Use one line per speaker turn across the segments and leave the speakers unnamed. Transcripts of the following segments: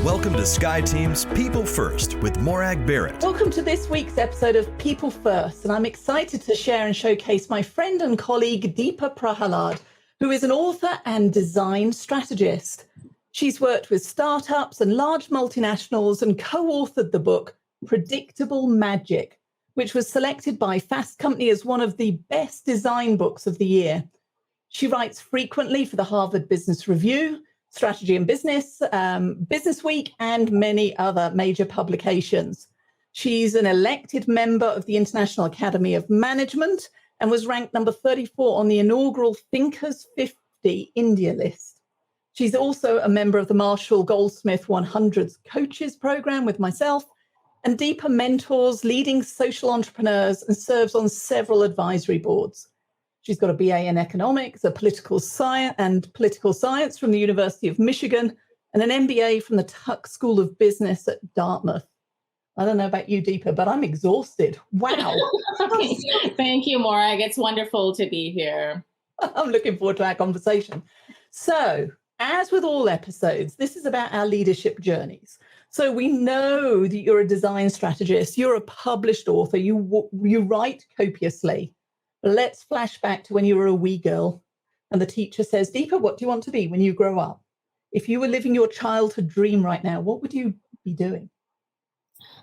Welcome to SkyeTeam's People First with Morag Barrett.
Welcome to this week's episode of People First, and I'm excited to share and showcase my friend and colleague Deepa Prahalad, who is an author and design strategist. She's worked with startups and large multinationals and co-authored the book Predictable Magic, which was selected by Fast Company as one of the best design books of the year. She writes frequently for the Harvard Business Review, Strategy and Business, Business Week, and many other major publications. She's an elected member of the International Academy of Management and was ranked number 34 on the inaugural Thinkers 50 India list. She's also a member of the Marshall Goldsmith 100 Coaches Program with myself, and Deepa mentors leading social entrepreneurs and serves on several advisory boards. She's got a BA in economics, a political science from the University of Michigan, and an MBA from the Tuck School of Business at Dartmouth. I don't know about you, Deepa, but I'm exhausted. Wow.
Thank you, Morag. It's wonderful to be here.
I'm looking forward to our conversation. So, as with all episodes, this is about our leadership journeys. So we know that you're a design strategist, you're a published author, you write copiously. Let's flash back to when you were a wee girl and the teacher says, Deepa, what do you want to be when you grow up? If you were living your childhood dream right now, what would you be doing?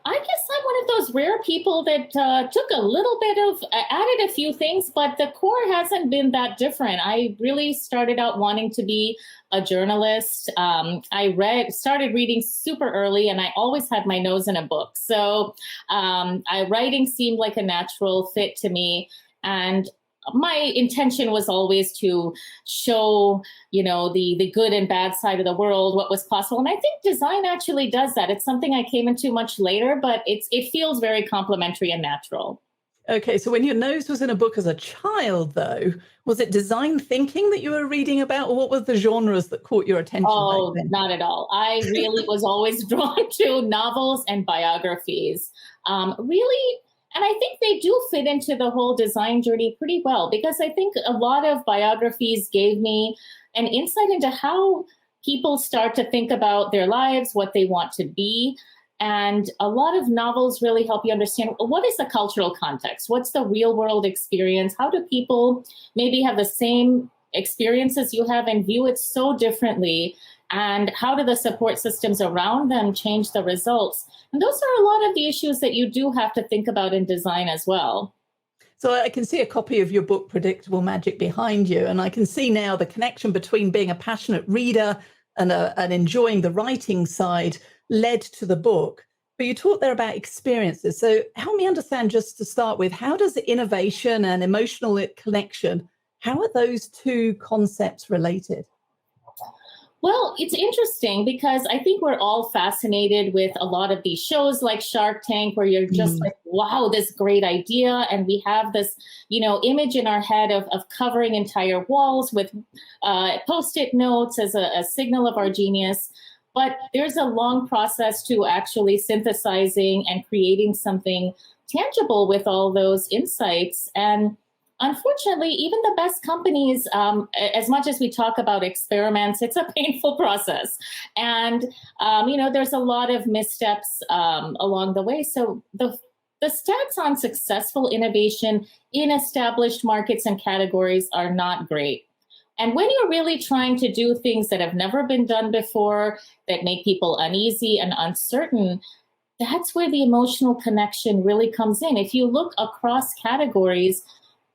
I guess I'm one of those rare people that took a little bit of, added a few things, but the core hasn't been that different. I really started out wanting to be a journalist. I started reading super early, and I always had my nose in a book. So writing seemed like a natural fit to me. And my intention was always to show, the good and bad side of the world, what was possible. And I think design actually does that. It's something I came into much later, but it feels very complementary and natural.
Okay, so when your nose was in a book as a child, though, was it design thinking that you were reading about, or what were the genres that caught your attention?
Oh, not at all. I really was always drawn to novels and biographies. Really. And I think they do fit into the whole design journey pretty well, because I think a lot of biographies gave me an insight into how people start to think about their lives, what they want to be. And a lot of novels really help you understand, what is the cultural context? What's the real world experience? How do people maybe have the same experiences you have and view it so differently? And how do the support systems around them change the results? And those are a lot of the issues that you do have to think about in design as well.
So I can see a copy of your book, Predictable Magic, behind you. And I can see now the connection between being a passionate reader and enjoying the writing side led to the book. But you talked there about experiences. So help me understand, just to start with, how does innovation and emotional connection, how are those two concepts related?
Well, it's interesting because I think we're all fascinated with a lot of these shows like Shark Tank, where you're just like, wow, this great idea. And we have this, image in our head of covering entire walls with Post-it notes as a signal of our genius. But there's a long process to actually synthesizing and creating something tangible with all those insights. And unfortunately, even the best companies, as much as we talk about experiments, it's a painful process. And, there's a lot of missteps along the way. So the stats on successful innovation in established markets and categories are not great. And when you're really trying to do things that have never been done before, that make people uneasy and uncertain, that's where the emotional connection really comes in. If you look across categories,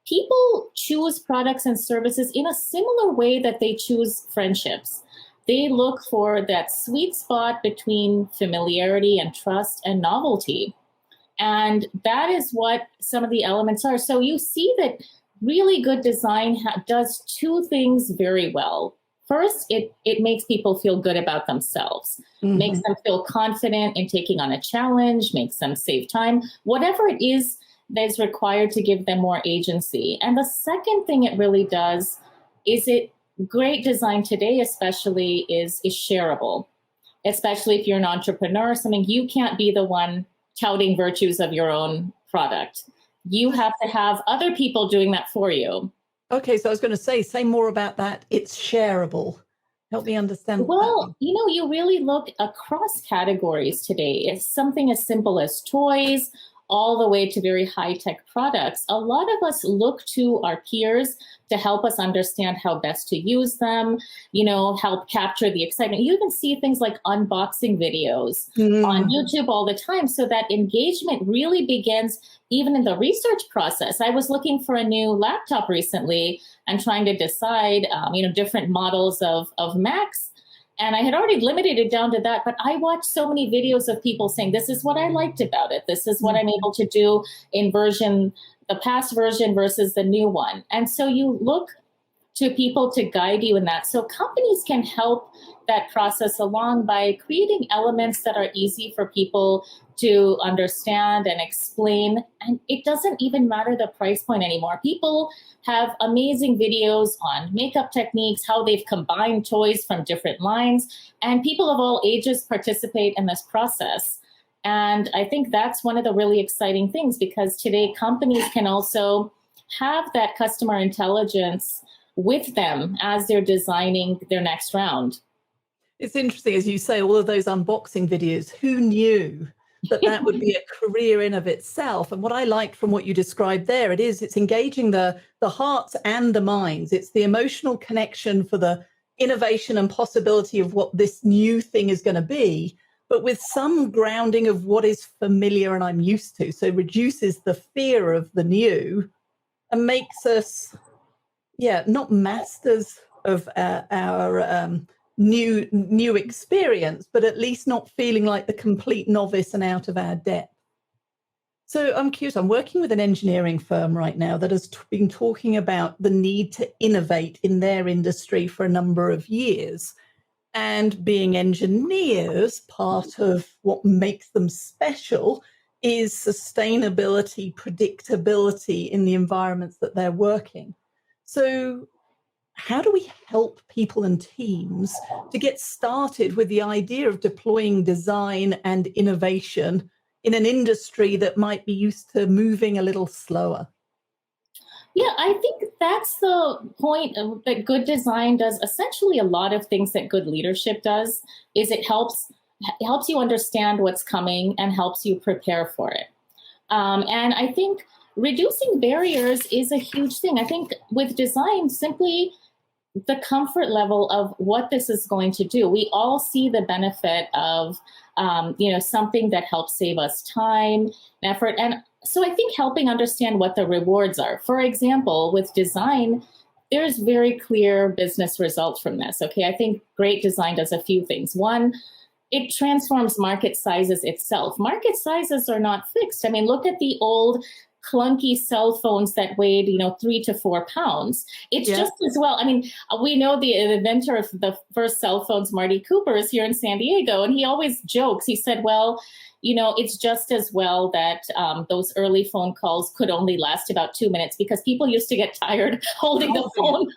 people choose products and services in a similar way that they choose friendships. They look for that sweet spot between familiarity and trust and novelty. And that is what some of the elements are. So you see that really good design does two things very well. First, it makes people feel good about themselves, makes them feel confident in taking on a challenge, makes them save time, whatever it is that is required to give them more agency. And the second thing it really does is great design today especially is shareable, especially if you're an entrepreneur, something you can't be the one touting virtues of your own product. You have to have other people doing that for you.
Okay, so I was going to say more about that. It's shareable. Help me understand what that means.
Well, you really look across categories today. It's something as simple as toys all the way to very high tech products. A lot of us look to our peers to help us understand how best to use them, help capture the excitement. You even see things like unboxing videos on YouTube all the time, so that engagement really begins even in the research process. I was looking for a new laptop recently and trying to decide, different models of Macs. And I had already limited it down to that, but I watched so many videos of people saying, this is what I liked about it. This is what I'm able to do in the past version versus the new one. And so you look to people to guide you in that. So companies can help that process along by creating elements that are easy for people to understand and explain. And it doesn't even matter the price point anymore. People have amazing videos on makeup techniques, how they've combined toys from different lines, and people of all ages participate in this process. And I think that's one of the really exciting things, because today companies can also have that customer intelligence with them as they're designing their next round.
It's interesting, as you say, all of those unboxing videos. Who knew that would be a career in of itself? And what I liked from what you described there, it's engaging the hearts and the minds. It's the emotional connection for the innovation and possibility of what this new thing is going to be, but with some grounding of what is familiar and I'm used to. So reduces the fear of the new and makes us, not masters of our new experience, but at least not feeling like the complete novice and out of our depth. So I'm curious, I'm working with an engineering firm right now that has been talking about the need to innovate in their industry for a number of years. And being engineers, part of what makes them special is sustainability, predictability in the environments that they're working. So how do we help people and teams to get started with the idea of deploying design and innovation in an industry that might be used to moving a little slower?
Yeah, I think that's the point that good design does. Essentially, a lot of things that good leadership does is it helps you understand what's coming and helps you prepare for it. And I think reducing barriers is a huge thing. I think with design, simply the comfort level of what this is going to do. We all see the benefit of, something that helps save us time and effort. And so I think helping understand what the rewards are. For example, with design, there's very clear business results from this. Okay, I think great design does a few things. One, it transforms market sizes itself. Market sizes are not fixed. I mean, look at the old clunky cell phones that weighed, 3 to 4 pounds. It's just as well. I mean, we know the inventor of the first cell phones, Marty Cooper, is here in San Diego, and he always jokes. He said, well, it's just as well that those early phone calls could only last about 2 minutes because people used to get tired holding the phone.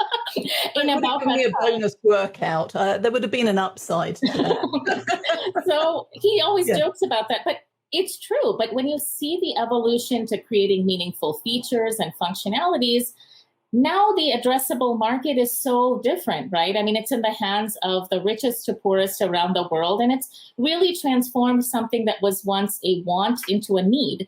In about that a bonus workout. There would have been an upside to that.
So he always jokes about that, but it's true. But when you see the evolution to creating meaningful features and functionalities, now the addressable market is so different, right? I mean, it's in the hands of the richest to poorest around the world, and it's really transformed something that was once a want into a need.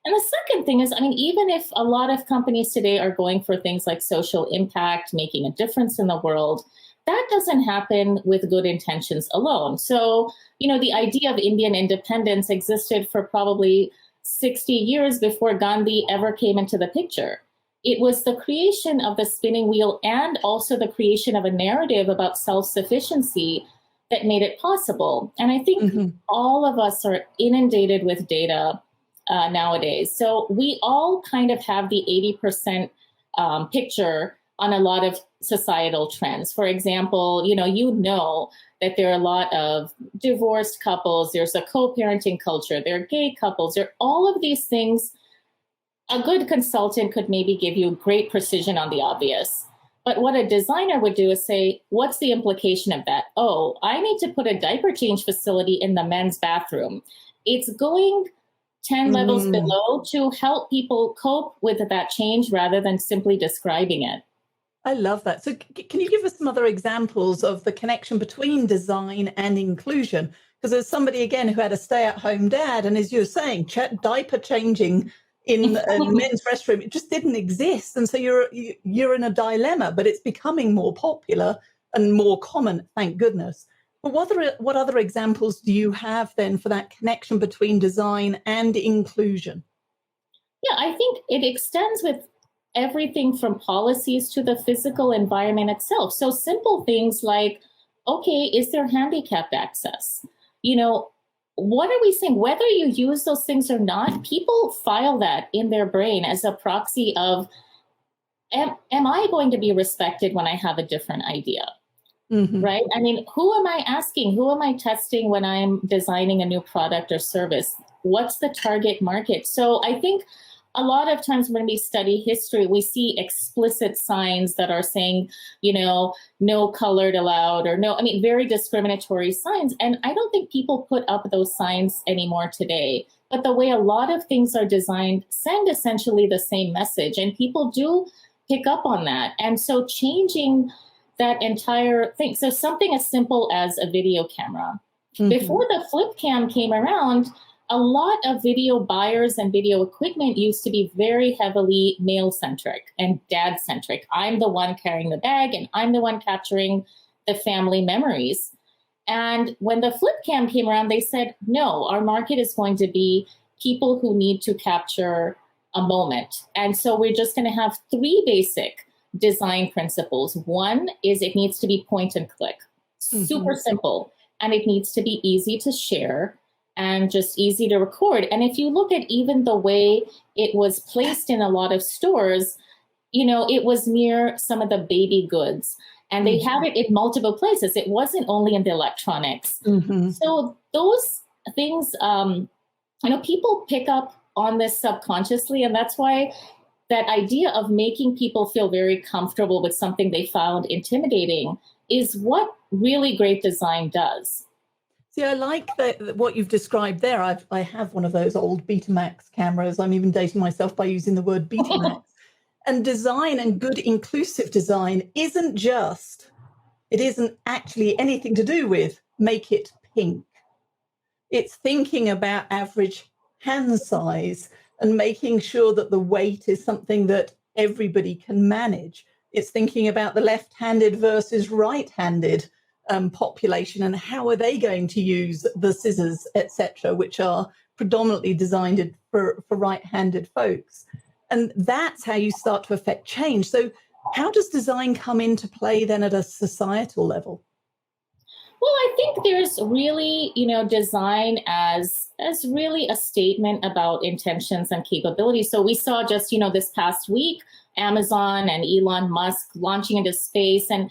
And the second thing is, I mean, even if a lot of companies today are going for things like social impact, making a difference in the world, that doesn't happen with good intentions alone. So, the idea of Indian independence existed for probably 60 years before Gandhi ever came into the picture. It was the creation of the spinning wheel and also the creation of a narrative about self-sufficiency that made it possible. And I think all of us are inundated with data nowadays. So we all kind of have the 80% picture on a lot of societal trends. For example, that there are a lot of divorced couples, there's a co-parenting culture, there are gay couples, there are all of these things. A good consultant could maybe give you great precision on the obvious. But what a designer would do is say, what's the implication of that? Oh, I need to put a diaper change facility in the men's bathroom. It's going 10 levels below to help people cope with that change rather than simply describing it.
I love that. So can you give us some other examples of the connection between design and inclusion? Because there's somebody, again, who had a stay-at-home dad, and as you're saying, diaper changing in a men's restroom, it just didn't exist. And so you're in a dilemma, but it's becoming more popular and more common, thank goodness. But what other examples do you have then for that connection between design and inclusion?
Yeah, I think it extends with everything from policies to the physical environment itself. So simple things like, okay, is there handicapped access? You know, what are we saying? Whether you use those things or not, people file that in their brain as a proxy of, am I going to be respected when I have a different idea?
Mm-hmm.
Right? I mean, who am I asking? Who am I testing when I'm designing a new product or service? What's the target market? So I think a lot of times when we study history, we see explicit signs that are saying, you know, no colored allowed, or no, I mean, very discriminatory signs. And I don't think people put up those signs anymore today. But the way a lot of things are designed send essentially the same message, and people do pick up on that. And so changing that entire thing. So something as simple as a video camera. Mm-hmm. Before the flip cam came around, a lot of video buyers and video equipment used to be very heavily male-centric and dad-centric. I'm the one carrying the bag, and I'm the one capturing the family memories. And when the flip cam came around, they said, no, our market is going to be people who need to capture a moment. And so we're just going to have three basic design principles. One is it needs to be point and click, super simple, and it needs to be easy to share and just easy to record. And if you look at even the way it was placed in a lot of stores, you know, it was near some of the baby goods, and they had it in multiple places. It wasn't only in the electronics. So those things, you know, people pick up on this subconsciously, and that's why that idea of making people feel very comfortable with something they found intimidating is what really great design does.
See, I like what you've described there. I have one of those old Betamax cameras. I'm even dating myself by using the word Betamax. And design, and good inclusive design, it isn't actually anything to do with make it pink. It's thinking about average hand size and making sure that the weight is something that everybody can manage. It's thinking about the left-handed versus right-handed population, and how are they going to use the scissors, etc., which are predominantly designed for right-handed folks. And that's how you start to affect change. So how does design come into play then at a societal level?
Well, I think there's really, you know, design as really a statement about intentions and capabilities. So we saw just, you know, this past week, Amazon and Elon Musk launching into space, and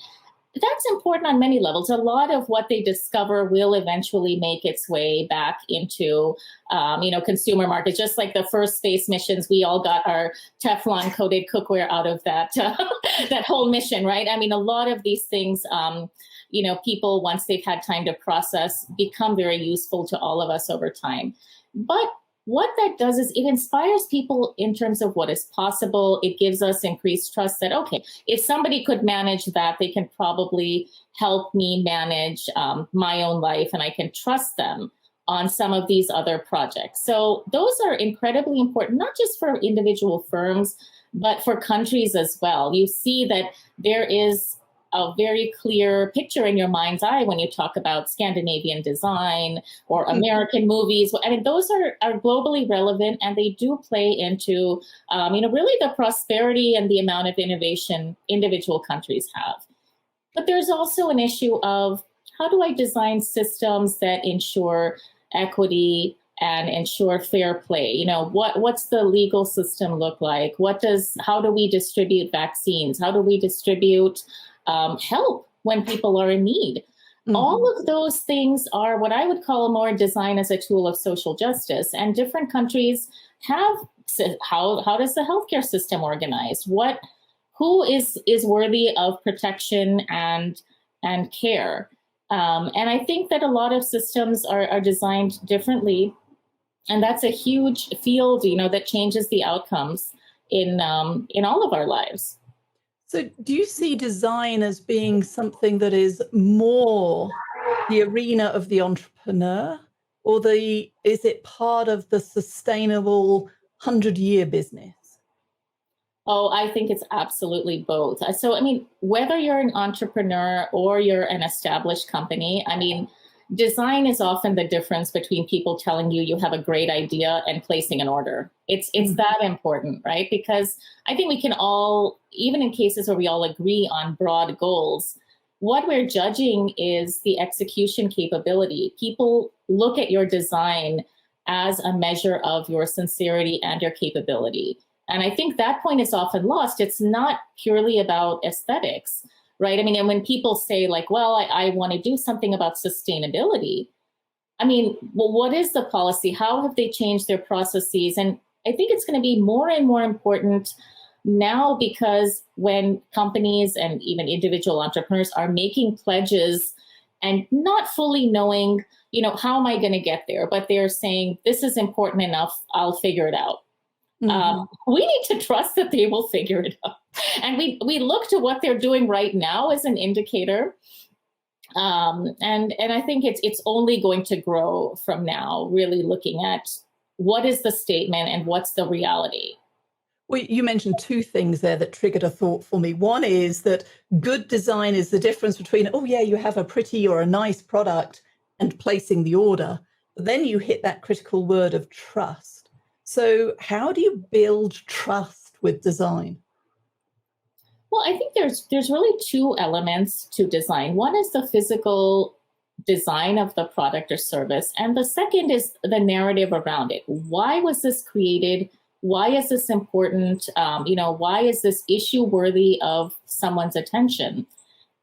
that's important on many levels. A lot of what they discover will eventually make its way back into, you know, consumer markets. Just like the first space missions, we all got our Teflon coated cookware out of that that whole mission, right? I mean, a lot of these things, you know, people, once they've had time to process, become very useful to all of us over time. But what that does is it inspires people in terms of what is possible. It gives us increased trust that, okay, if somebody could manage that, they can probably help me manage my own life, and I can trust them on some of these other projects. So those are incredibly important, not just for individual firms, but for countries as well. You see that there is a very clear picture in your mind's eye when you talk about Scandinavian design or American movies. I mean, those are globally relevant, and they do play into, you know, really the prosperity and the amount of innovation individual countries have. But there's also an issue of, how do I design systems that ensure equity and ensure fair play? You know, what's the legal system look like? How do we distribute vaccines? How do we distribute help when people are in need? All of those things are what I would call more design as a tool of social justice. And different countries have, how does the healthcare system organize? Who is worthy of protection and care? And I think that a lot of systems are designed differently, and that's a huge field, you know, that changes the outcomes in all of our lives.
So, do you see design as being something that is more the arena of the entrepreneur, or is it part of the sustainable 100-year business?
Oh, I think it's absolutely both. So, I mean, whether you're an entrepreneur or you're an established company, I mean, design is often the difference between people telling you you have a great idea and placing an order. It's that important, right? Because I think we can all, even in cases where we all agree on broad goals, what we're judging is the execution capability. People look at your design as a measure of your sincerity and your capability. And I think that point is often lost. It's not purely about aesthetics, right? I mean, and when people say like, well, I want to do something about sustainability, I mean, well, what is the policy? How have they changed their processes? And I think it's going to be more and more important now, because when companies and even individual entrepreneurs are making pledges and not fully knowing, how am I going to get there? But they're saying, this is important enough, I'll figure it out. We need to trust that they will figure it out. And we look to what they're doing right now as an indicator. And I think it's only going to grow from now, really looking at what is the statement and what's the reality.
Well, you mentioned two things there that triggered a thought for me. One is that good design is the difference between, oh yeah, you have a pretty or a nice product and placing the order. But then you hit that critical word of trust. So how do you build trust with design?
Well, I think there's really two elements to design. One is the physical design of the product or service, and the second is the narrative around it. Why was this created? Why is this important? Why is this issue worthy of someone's attention?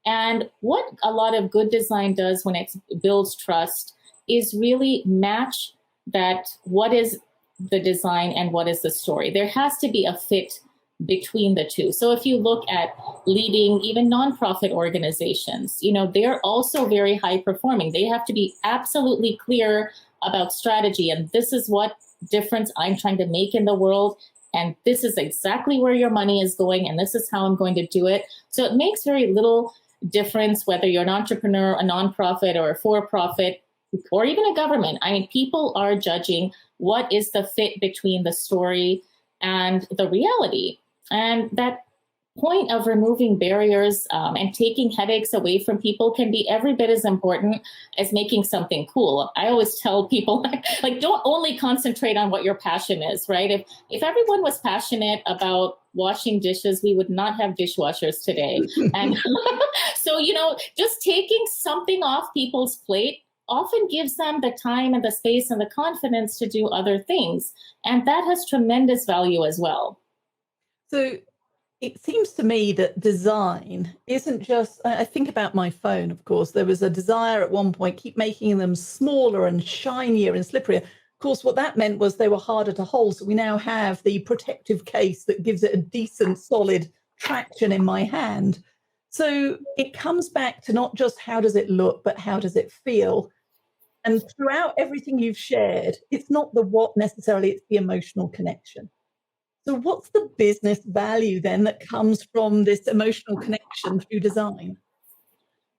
And what a lot of good design does when it builds trust is really match that what is the design and what is the story. There has to be a fit between the two. So if you look at leading even nonprofit organizations, they're also very high performing. They have to be absolutely clear about strategy. And this is what difference I'm trying to make in the world. And this is exactly where your money is going. And this is how I'm going to do it. So it makes very little difference whether you're an entrepreneur, a nonprofit, or a for-profit, or even a government. I mean, people are judging what is the fit between the story and the reality. And that point of removing barriers and taking headaches away from people can be every bit as important as making something cool. I always tell people, like, don't only concentrate on what your passion is, right? If everyone was passionate about washing dishes, we would not have dishwashers today. And so, just taking something off people's plate often gives them the time and the space and the confidence to do other things. And that has tremendous value as well.
So it seems to me that design isn't just, I think about my phone, of course, there was a desire at one point, keep making them smaller and shinier and slipperier. Of course, what that meant was they were harder to hold. So we now have the protective case that gives it a decent, solid traction in my hand. So it comes back to not just how does it look, but how does it feel? And throughout everything you've shared, it's not the what necessarily, it's the emotional connection. So what's the business value then that comes from this emotional connection through design?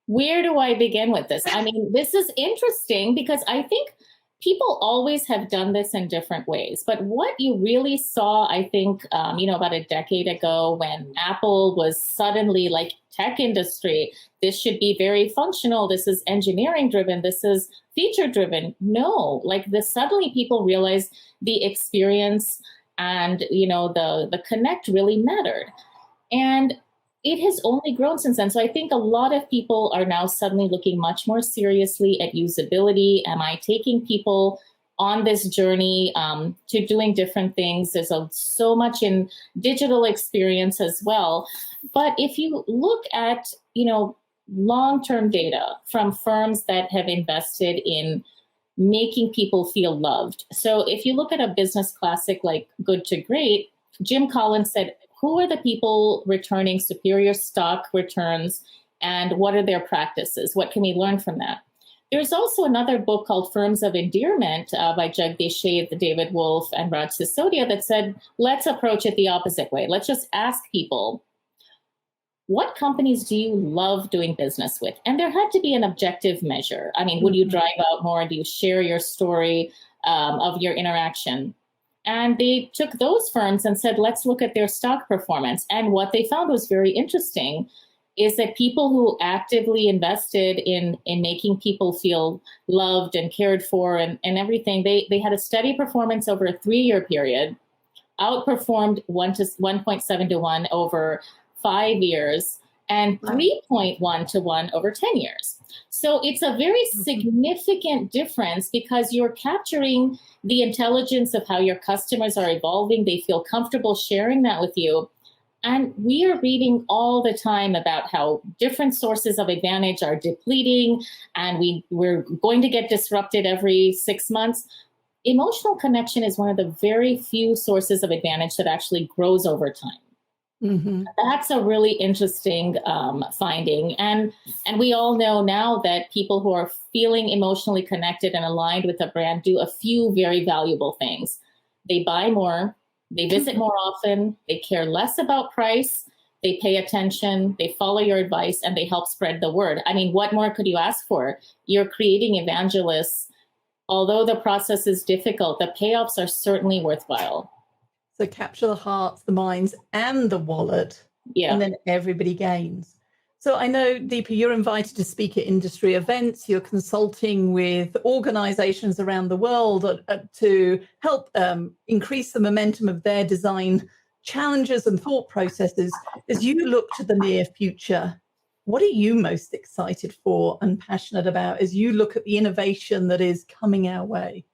Where do I begin with this? I mean, this is interesting because I think people always have done this in different ways. But what you really saw, I think, about a decade ago when Apple was suddenly like, tech industry, this should be very functional. This is engineering driven. This is feature driven. No, suddenly people realized the experience and, the connect really mattered. And it has only grown since then. So I think a lot of people are now suddenly looking much more seriously at usability. Am I taking people on this journey to doing different things? There's so much in digital experience as well. But if you look at, long-term data from firms that have invested in making people feel loved. So if you look at a business classic like Good to Great, Jim Collins said, who are the people returning superior stock returns and what are their practices? What can we learn from that? There's also another book called Firms of Endearment by Jagdish Sheth, David Wolf, and Raj Sisodia that said, let's approach it the opposite way. Let's just ask people, what companies do you love doing business with? And there had to be an objective measure. I mean, would you drive out more? Do you share your story of your interaction? And they took those firms and said, let's look at their stock performance. And what they found was very interesting is that people who actively invested in making people feel loved and cared for and everything, they had a steady performance over a 3-year period, outperformed 1.7 to 1 over 5 years, and 3.1 to 1 over 10 years. So it's a very significant difference because you're capturing the intelligence of how your customers are evolving. They feel comfortable sharing that with you. And we are reading all the time about how different sources of advantage are depleting, and we're going to get disrupted every 6 months. Emotional connection is one of the very few sources of advantage that actually grows over time. Mm-hmm. That's a really interesting finding. And we all know now that people who are feeling emotionally connected and aligned with a brand do a few very valuable things. They buy more, they visit more often, they care less about price, they pay attention, they follow your advice, and they help spread the word. I mean, what more could you ask for? You're creating evangelists. Although the process is difficult, the payoffs are certainly worthwhile.
So capture the hearts, the minds, and the wallet, and then everybody gains. So I know, Deepa, you're invited to speak at industry events. You're consulting with organizations around the world to help increase the momentum of their design challenges and thought processes. As you look to the near future, what are you most excited for and passionate about as you look at the innovation that is coming our way?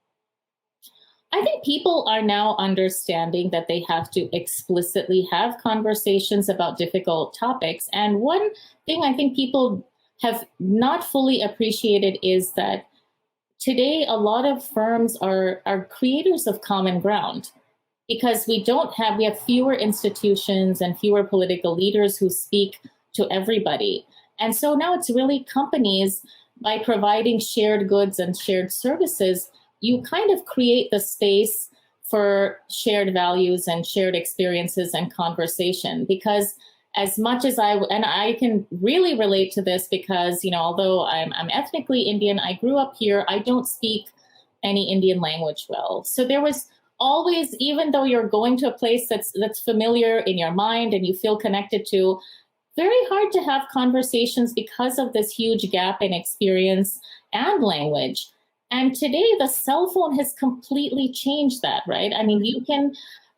I think people are now understanding that they have to explicitly have conversations about difficult topics. And one thing I think people have not fully appreciated is that today a lot of firms are creators of common ground because we have fewer institutions and fewer political leaders who speak to everybody. And so now it's really companies, by providing shared goods and shared services, you kind of create the space for shared values and shared experiences and conversation. Because as much as I can really relate to this because, although I'm ethnically Indian, I grew up here, I don't speak any Indian language well. So there was always, even though you're going to a place that's familiar in your mind and you feel connected to, very hard to have conversations because of this huge gap in experience and language. And today, the cell phone has completely changed that, right? I mean, you can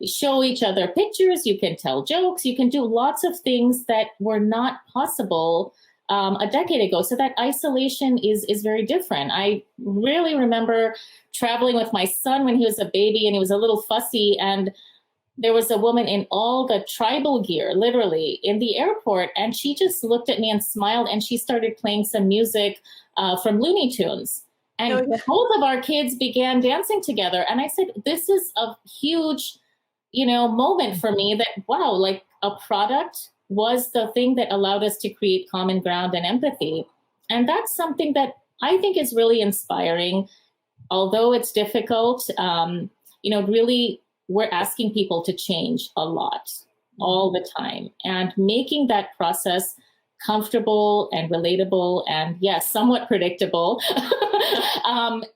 show each other pictures, you can tell jokes, you can do lots of things that were not possible a decade ago. So that isolation is very different. I really remember traveling with my son when he was a baby and he was a little fussy, and there was a woman in all the tribal gear, literally, in the airport, and she just looked at me and smiled, and she started playing some music from Looney Tunes. And both of our kids began dancing together. And I said, this is a huge, moment for me that, wow, like a product was the thing that allowed us to create common ground and empathy. And that's something that I think is really inspiring. Although it's difficult, really we're asking people to change a lot all the time, and making that process comfortable and relatable and somewhat predictable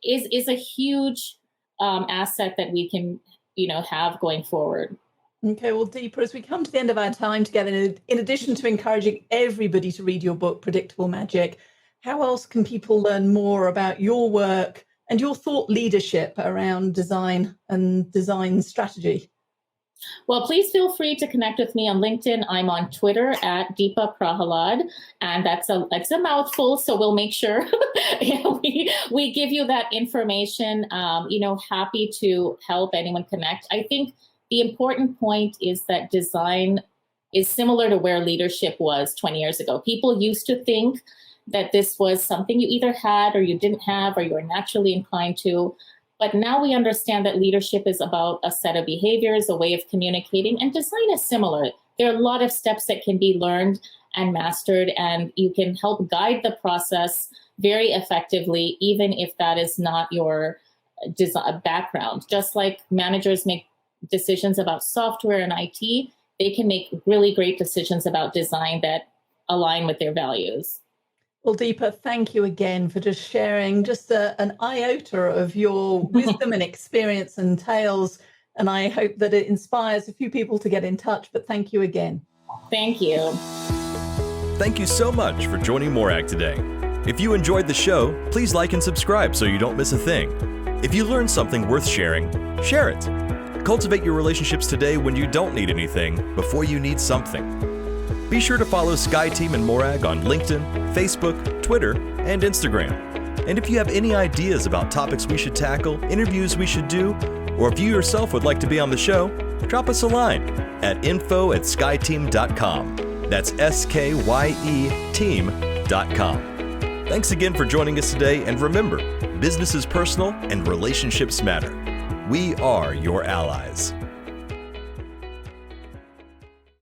is a huge asset that we can have going forward.
Okay, well, Deepa, as we come to the end of our time together, in addition to encouraging everybody to read your book, Predictable Magic, how else can people learn more about your work and your thought leadership around design and design strategy?
Well, please feel free to connect with me on LinkedIn. I'm on Twitter at Deepa Prahalad, and that's a mouthful, so we'll make sure we give you that information. Happy to help anyone connect. I think the important point is that design is similar to where leadership was 20 years ago. People used to think that this was something you either had or you didn't have or you were naturally inclined to. But now we understand that leadership is about a set of behaviors, a way of communicating, and design is similar. There are a lot of steps that can be learned and mastered, and you can help guide the process very effectively, even if that is not your design background. Just like managers make decisions about software and IT, they can make really great decisions about design that align with their values.
Well, Deepa, thank you again for just sharing just an iota of your wisdom and experience and tales. And I hope that it inspires a few people to get in touch. But thank you again.
Thank you.
Thank you so much for joining Morag today. If you enjoyed the show, please like and subscribe so you don't miss a thing. If you learned something worth sharing, share it. Cultivate your relationships today when you don't need anything before you need something. Be sure to follow SkyeTeam and Morag on LinkedIn, Facebook, Twitter, and Instagram. And if you have any ideas about topics we should tackle, interviews we should do, or if you yourself would like to be on the show, drop us a line at info@skyeteam.com. That's SKYE team.com. Thanks again for joining us today, and remember, business is personal and relationships matter. We are your allies.